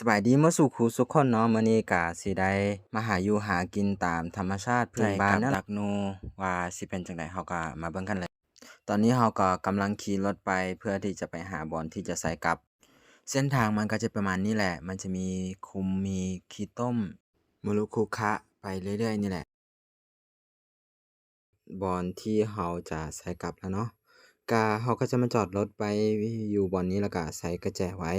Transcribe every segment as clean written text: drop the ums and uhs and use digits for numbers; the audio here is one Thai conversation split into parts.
สบายดีเมื่อสู่ครูสุกคนเนาะมื้อนี้ก็สิได้มาหาอยู่หากินตามธรรมชาติพื้นบ้านนั่นดักหนูว่าสิเป็นจังไดเราก็มาเบิ่งกันเลยตอนนี้เราก็กำลังขี่รถไปเพื่อที่จะไปหาบ่อนที่จะใส่กลับเส้นทางมันก็จะประมาณนี้แหละมันจะมีคุมมีขี้ต้มมุรุคุคะไปเรื่อยๆนี่แหละบ่อนที่เราจะใส่กลับแล้วเนาะเราก็จะมาจอดรถไปอยู่บ่อนนี้แล้วก็ใส่กุญแจไว้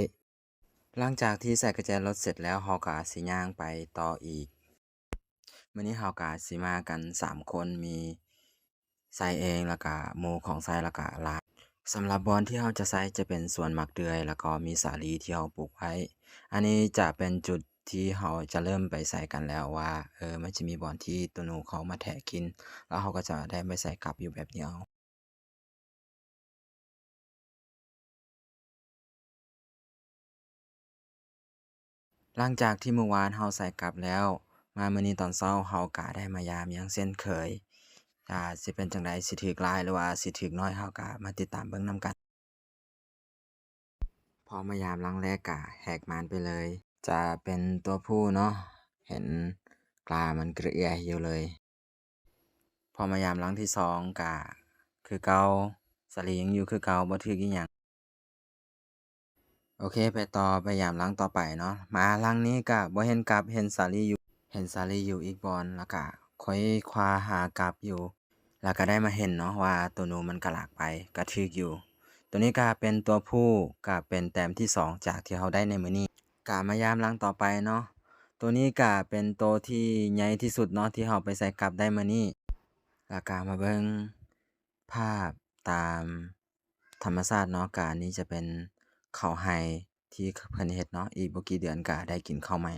หลังจากที่ใส่กุญแจรถเสร็จแล้วเราก็สิย่างไปต่ออีกมื้อนี้เราก็สิมากัน3คนมีไสเองแล้วก็หมู่ของไสแล้วก็หลานสำหรับบอนที่เราจะใส่จะเป็นสวนมะเดื่อยแล้วก็มีสาลีที่เราปลูกไว้อันนี้จะเป็นจุดที่เราจะเริ่มไปใส่กันแล้วว่ามันจะมีบ่อนที่ตัวหนูเขามาแทะกินแล้วเราก็จะได้ไปใส่กลับอยู่แบบนี้เอา หลังจากที่เมื่อวานเราใส่กลับแล้วมามื้อนี้ตอนเช้าเราก็ได้มายามอย่างเช่นเคยสิเป็นจั่งใดสิถูกหลายหรือว่าสิถูกน้อยเราก็มาติดตามเบิ่งนำกันพอมายามหลังแรกก็แหกม่านไปเลยจะเป็นตัวผู้เนาะเห็นกลามันเกระเอื้อยอยู่เลยพอมายามหลังที่2ก็คือเก่าสาลียังอยู่คือเก่าบ่ถูกอิหยัง โอเคไปต่อไปยามหลังต่อไปเนาะมาหลังนี้ก็บ่เห็นกลับเห็นสาลีอยู่อีกบ่อนแล้วก็ค่อยคว้าหากลับอยู่แล้วก็ได้มาเห็นเนาะว่าตัวหนูมันก็ลากไปก็ถูกอยู่ตัวนี้ก็เป็นตัวผู้ก็เป็นแต้มที่2จากที่เราได้ในมื้อนี้ก็มายามหลังต่อไปเนาะตัวนี้ก็เป็นตัวที่ใหญ่ที่สุดเนาะที่เราไปใส่กลับได้มื้อนี้แล้วก็มาเบิ่งภาพตามธรรมชาติเนาะก็อันนี้จะเป็นข้าวไร่ที่เพิ่นเฮ็ดเนาะอีกบ่กี่เดือนก็ได้กินข้าวใหม่